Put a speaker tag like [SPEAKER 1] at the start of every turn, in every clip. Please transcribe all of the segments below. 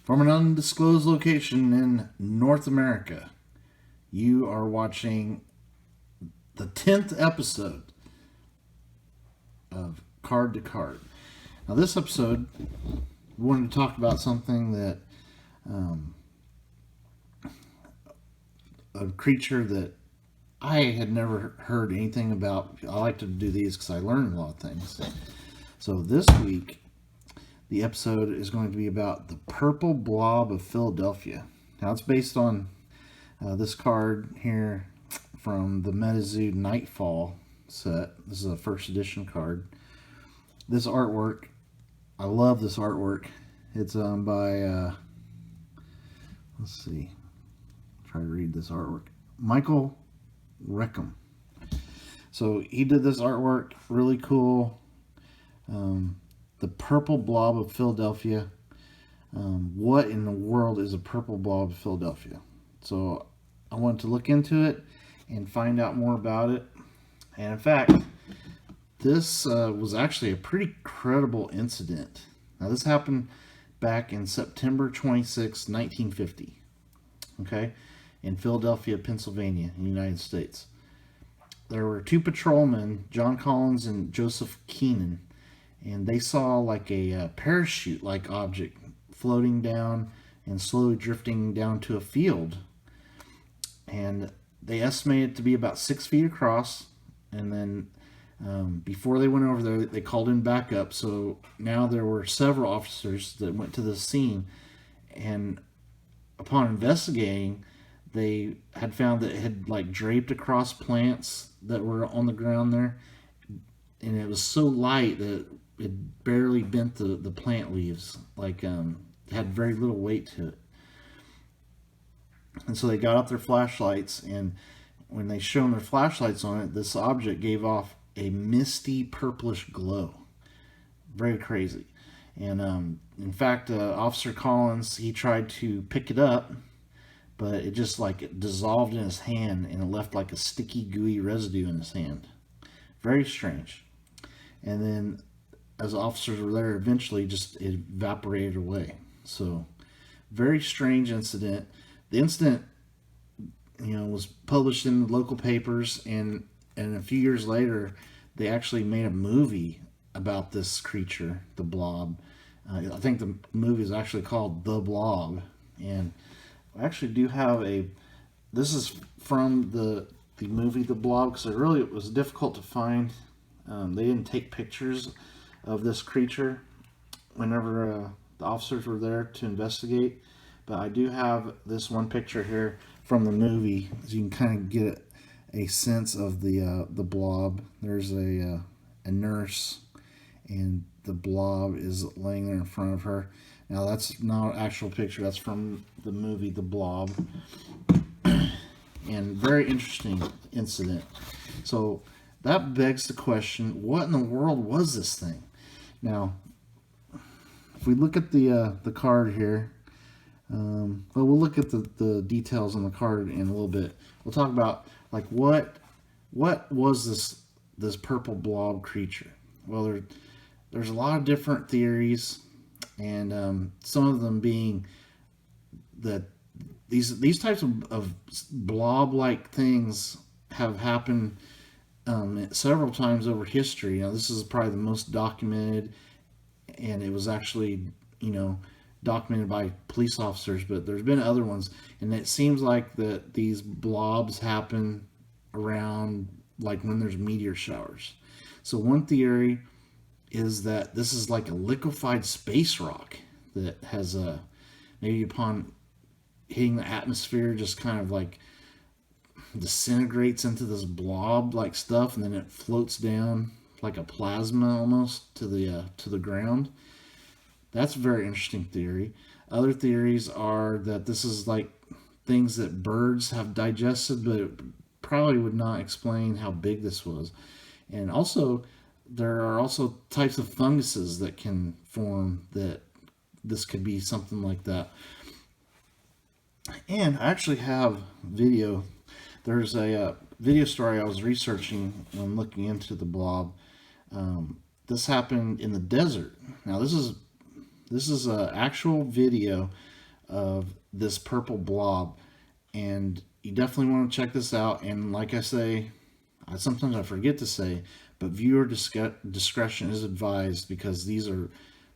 [SPEAKER 1] From an undisclosed location in North America, you are watching the 10th episode of Card to Card. Now, this episode, we wanted to talk about something that a creature that I had never heard anything about. I like to do these because I learn a lot of things. So this week, the episode is going to be about the purple blob of Philadelphia. Now, it's based on this card here from the MetaZoo Nightfall set. This is a first edition card. This artwork, I love this artwork. It's by, let's see, try to read this artwork. Michael Reckham. So he did this artwork, really cool. The purple blob of Philadelphia. What in the world is a purple blob of Philadelphia? So I wanted to look into it and find out more about it. And in fact, this was actually a pretty credible incident. Now, this happened back in September 26, 1950, okay, in Philadelphia, Pennsylvania, in the United States. There were two patrolmen, John Collins and Joseph Keenan, and they saw like a parachute-like object floating down and slowly drifting down to a field. And they estimated it to be about 6 feet across. And then before they went over there, they called in backup. So now there were several officers that went to the scene. And upon investigating, they had found that it had like draped across plants that were on the ground there. And it was so light that it barely bent the plant leaves. Like, it had very little weight to it. And so they got out their flashlights, and when they shone their flashlights on it, this object gave off a misty purplish glow. Very crazy. And in fact, Officer Collins, he tried to pick it up, but it just like it dissolved in his hand, and it left like a sticky, gooey residue in his hand. Very strange. And then as officers were there, eventually just it evaporated away. So very strange incident. The incident, was published in the local papers, and a few years later, they actually made a movie about this creature, the Blob. I think the movie is actually called The Blob, and I actually do have this is from the movie The Blob, because it was difficult to find. They didn't take pictures of this creature whenever the officers were there to investigate. But I do have this one picture here from the movie, so you can kind of get a sense of the blob. There's a nurse, and the blob is laying there in front of her. Now, that's not an actual picture. That's from the movie The Blob. And very interesting incident. So that begs the question, what in the world was this thing? Now, if we look at the card here, we'll look at the details on the card in a little bit. We'll talk about like what was this purple blob creature. Well, there's a lot of different theories, and some of them being that these types of blob-like things have happened several times over history. This is probably the most documented, and it was actually documented by police officers, but there's been other ones, and it seems like that these blobs happen around like when there's meteor showers. So one theory is that this is like a liquefied space rock that has maybe upon hitting the atmosphere just kind of like disintegrates into this blob like stuff, and then it floats down like a plasma almost to the ground. That's a very interesting theory. Other theories are that this is like things that birds have digested, but it probably would not explain how big this was. And also, there are also types of funguses that can form that this could be something like that. And I actually have video. There's a video story I was researching when looking into the blob. This happened in the desert. Now, this is an actual video of this purple blob, and you definitely want to check this out. And like I say, sometimes I forget to say, but viewer discretion is advised, because these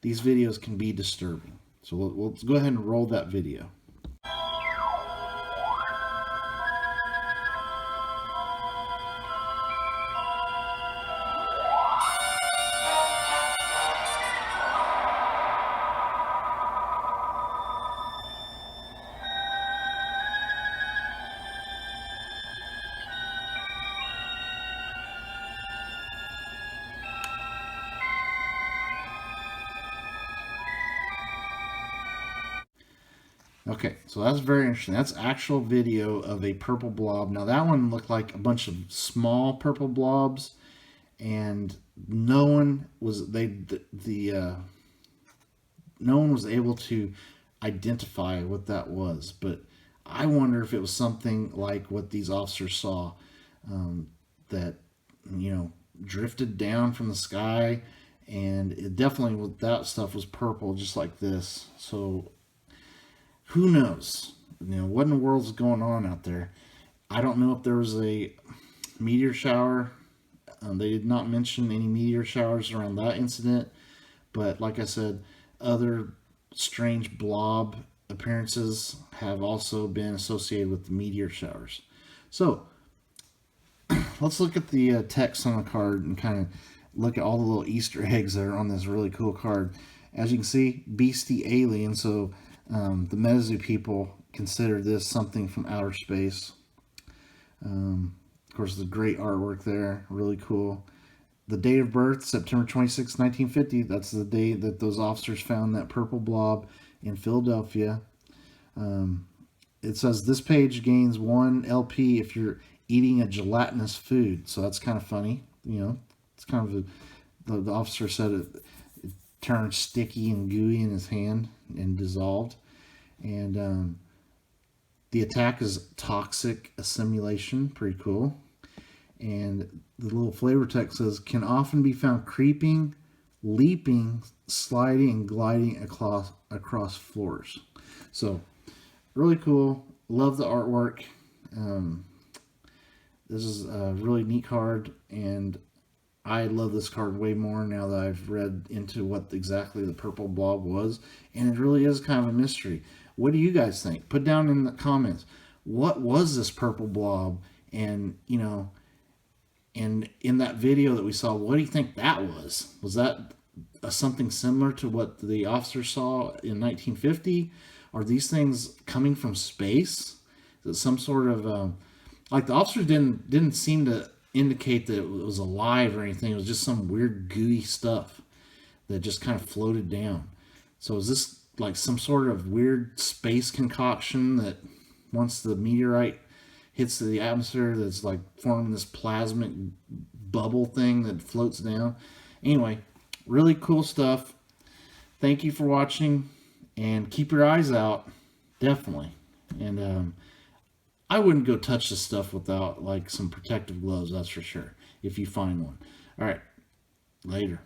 [SPEAKER 1] videos can be disturbing. So we'll go ahead and roll that video. Okay, so that's very interesting. That's actual video of a purple blob. Now that one looked like a bunch of small purple blobs, and no one was no one was able to identify what that was. But I wonder if it was something like what these officers saw, that drifted down from the sky, and it definitely, that stuff was purple, just like this. So who knows? What in the world is going on out there? I don't know if there was a meteor shower. They did not mention any meteor showers around that incident. But like I said, other strange blob appearances have also been associated with the meteor showers. So let's look at the text on the card and kind of look at all the little Easter eggs that are on this really cool card. As you can see, beastie alien. So the Metazoo people consider this something from outer space. Of course, the great artwork there, really cool. The date of birth, September 26, 1950. That's the day that those officers found that purple blob in Philadelphia. It says this page gains 1 LP if you're eating a gelatinous food. So that's kind of funny. It's kind of the officer said it turned sticky and gooey in his hand and dissolved. And the attack is toxic assimilation. Pretty cool. And the little flavor text says, can often be found creeping, leaping, sliding, and gliding across floors. So really cool. Love the artwork. This is a really neat card, and I love this card way more now that I've read into what exactly the purple blob was. And it really is kind of a mystery. What do you guys think? Put down in the comments, what was this purple blob? And, and in that video that we saw, what do you think that was? Was that something similar to what the officer saw in 1950? Are these things coming from space? Is it some sort of, like the officers didn't seem to indicate that it was alive or anything. It was just some weird gooey stuff that just kind of floated down. So is this like some sort of weird space concoction that once the meteorite hits the atmosphere, that's like forming this plasmic bubble thing that floats down? Anyway, really cool stuff. Thank you for watching, and keep your eyes out, definitely. And I wouldn't go touch this stuff without like some protective gloves, that's for sure, if you find one. All right, later.